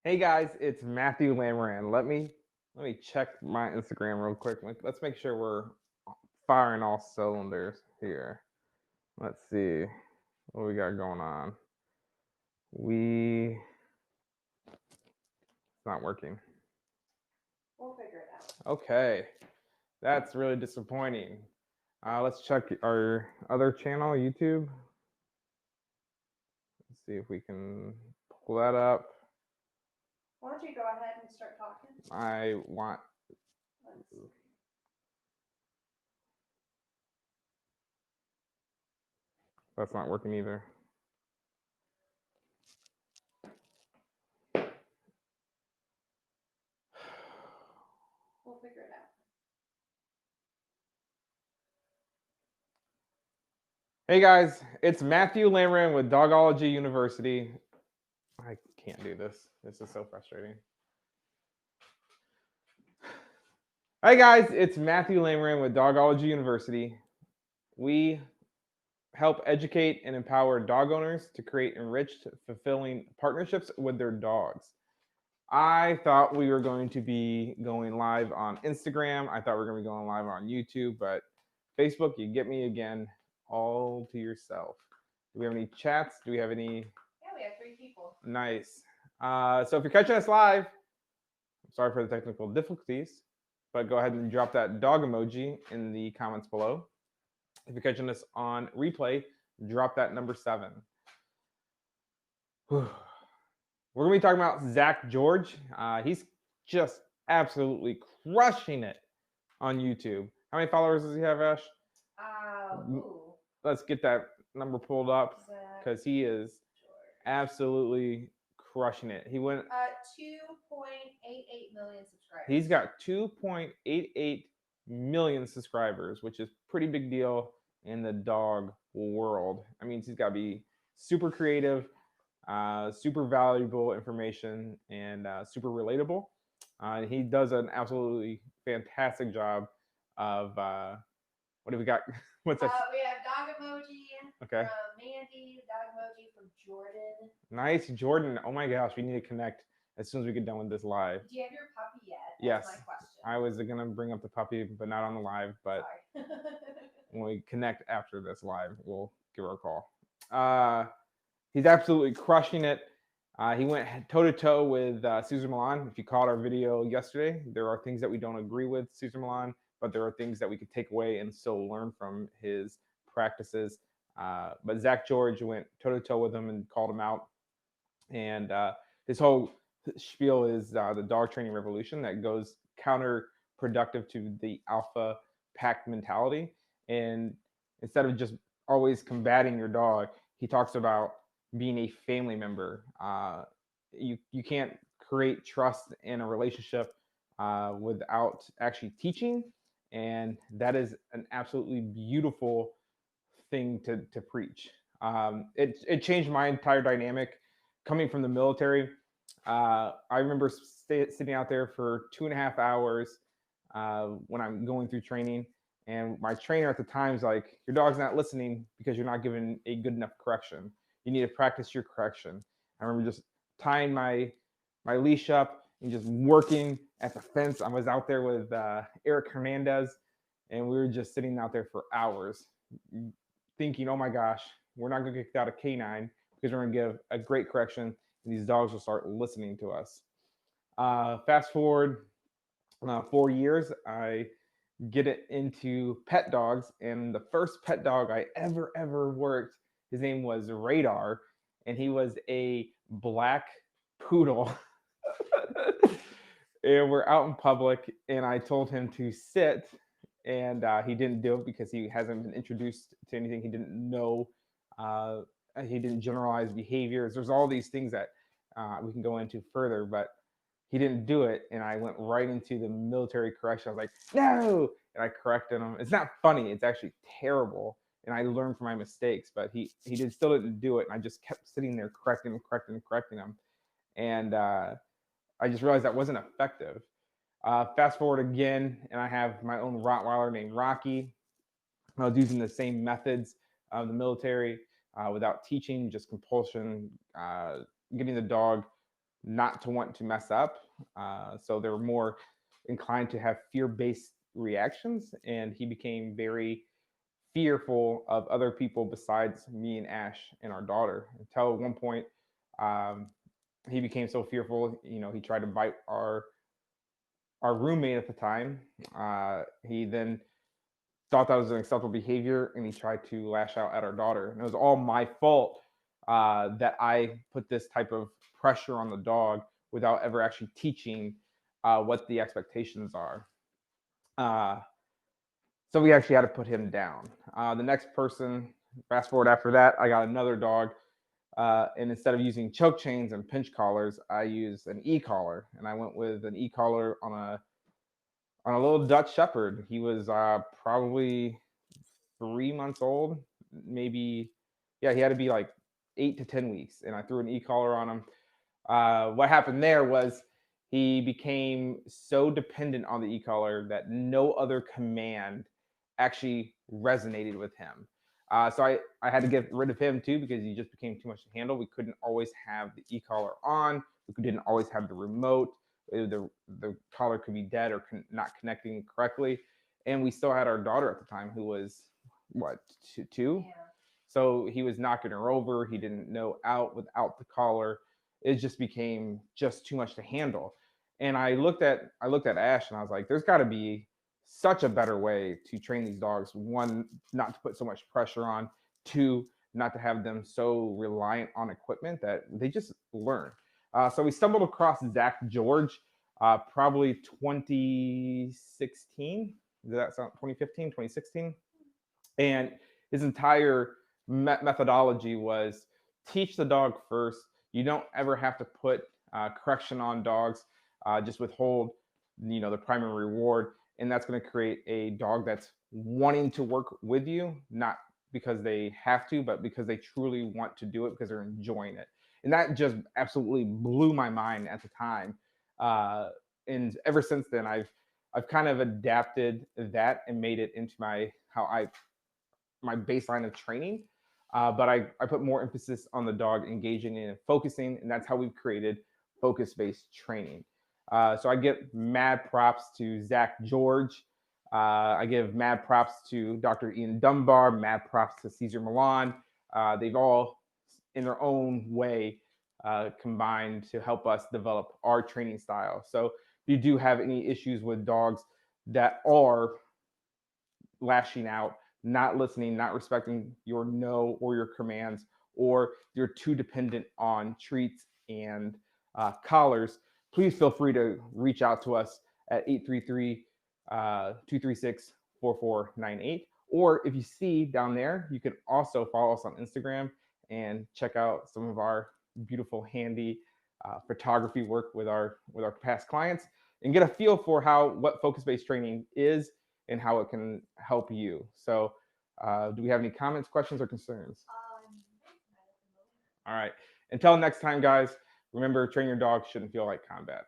Hey guys, it's Matthew Lamran. Let me check my Instagram real quick. Let's make sure we're firing all cylinders here. Let's see what we got going on. It's not working. We'll figure it out. Okay, that's really disappointing. Let's check our other channel, YouTube. Let's see if we can pull that up. Why don't you go ahead and start talking? I want. Let's see. That's not working either. We'll figure it out. Hey guys, it's Matthew Lamran with Dogology University. I can't do this. This is so frustrating. Hi guys, it's Matthew Lamran with Dogology University. We help educate and empower dog owners to create enriched, fulfilling partnerships with their dogs. I thought we were going to be going live on Instagram. I thought we were going to be going live on YouTube, but Facebook, you get me again, all to yourself. Do we have any chats? Do we have any? Yeah, we have 3 people. Nice. So if you're catching us live, I'm sorry for the technical difficulties, but go ahead and drop that dog emoji in the comments below. If you're catching us on replay, drop that number 7. We're going to be talking about Zak George. He's just absolutely crushing it on YouTube. How many followers does he have, Ash? Let's get that number pulled up because he is absolutely crushing it. He went 2.88 million subscribers. He's got 2.88 million subscribers, which is pretty big deal in the dog world. I mean, he's got to be super creative, super valuable information, and super relatable. He does an absolutely fantastic job of what do we got? What's that? We have dog emoji Okay. from Mandy, dog emoji from Jordan. Nice, Jordan. Oh my gosh, we need to connect as soon as we get done with this live. Do you have your puppy yet? Yes. That's my question. I was going to bring up the puppy, but not on the live. But when we connect after this live, we'll give her a call. He's absolutely crushing it. He went toe to toe with Cesar Millan. If you caught our video yesterday, there are things that we don't agree with Cesar Millan, but there are things that we could take away and still learn from his practices. But Zak George went toe to toe with him and called him out. And his whole spiel is the dog training revolution that goes counterproductive to the alpha pack mentality. And instead of just always combating your dog, he talks about being a family member. You can't create trust in a relationship without actually teaching, and that is an absolutely beautiful thing to preach. It changed my entire dynamic coming from the military. I remember sitting out there for 2.5 hours when I'm going through training, and my trainer at the time is like, "Your dog's not listening because you're not giving a good enough correction. You need to practice your correction." I remember just tying my leash up and just working at the fence. I was out there with Eric Hernandez, and we were just sitting out there for hours, thinking, "Oh my gosh, we're not going to get out a canine because we're going to give a great correction, and these dogs will start listening to us." Fast forward 4 years, I get it into pet dogs, and the first pet dog I ever worked, his name was Radar, and he was a black poodle. And we're out in public, and I told him to sit, and he didn't do it because he hasn't been introduced to anything. He didn't know. Uh, he didn't generalize behaviors. There's all these things that we can go into further, but he didn't do it, and I went right into the military correction. I was like, "No!" And I corrected him. It's not funny. It's actually terrible, and I learned from my mistakes. But still didn't do it, and I just kept sitting there correcting him, and I just realized that wasn't effective. Fast forward again, and I have my own Rottweiler named Rocky. I was using the same methods of the military without teaching, just compulsion, getting the dog not to want to mess up. So they're more inclined to have fear-based reactions, and he became very fearful of other people besides me and Ash and our daughter. Until at one point, um, he became so fearful. He tried to bite our roommate at the time. He then thought that was an acceptable behavior, and he tried to lash out at our daughter. And it was all my fault that I put this type of pressure on the dog without ever actually teaching what the expectations are. Uh, so we actually had to put him down. The next person, fast forward after that, I got another dog. And instead of using choke chains and pinch collars, I used an e-collar, and I went with an e-collar on a little Dutch Shepherd. He was probably 3 months old, maybe. Yeah, he had to be like 8 to 10 weeks, and I threw an e-collar on him. What happened there was he became so dependent on the e-collar that no other command actually resonated with him. So I had to get rid of him too because he just became too much to handle. We couldn't always have the e-collar on. We didn't always have the remote. The collar could be dead or not connecting correctly. And we still had our daughter at the time who was, what, two? Yeah. So he was knocking her over. He didn't know out without the collar. It just became just too much to handle. And I looked at Ash and I was like, there's got to be such a better way to train these dogs. One, not to put so much pressure on. Two, not to have them so reliant on equipment that they just learn. So we stumbled across Zak George, probably 2016. Does that sound 2015, 2016? And his entire methodology was teach the dog first. You don't ever have to put correction on dogs. Just withhold, the primary reward, and that's going to create a dog that's wanting to work with you, not because they have to, but because they truly want to do it because they're enjoying it. And that just absolutely blew my mind at the time. And ever since then, I've kind of adapted that and made it into my baseline of training. But I put more emphasis on the dog engaging and focusing, and that's how we've created focus-based training. So I give mad props to Zak George. I give mad props to Dr. Ian Dunbar, mad props to Cesar Milan. They've all, in their own way, combined to help us develop our training style. So if you do have any issues with dogs that are lashing out, not listening, not respecting your no or your commands, or you're too dependent on treats and collars, please feel free to reach out to us at 833-236-4498. Or if you see down there, you can also follow us on Instagram and check out some of our beautiful, handy photography work with our past clients and get a feel for what focus-based training is and how it can help you. So do we have any comments, questions, or concerns? All right. Until next time, guys, remember, train your dog shouldn't feel like combat.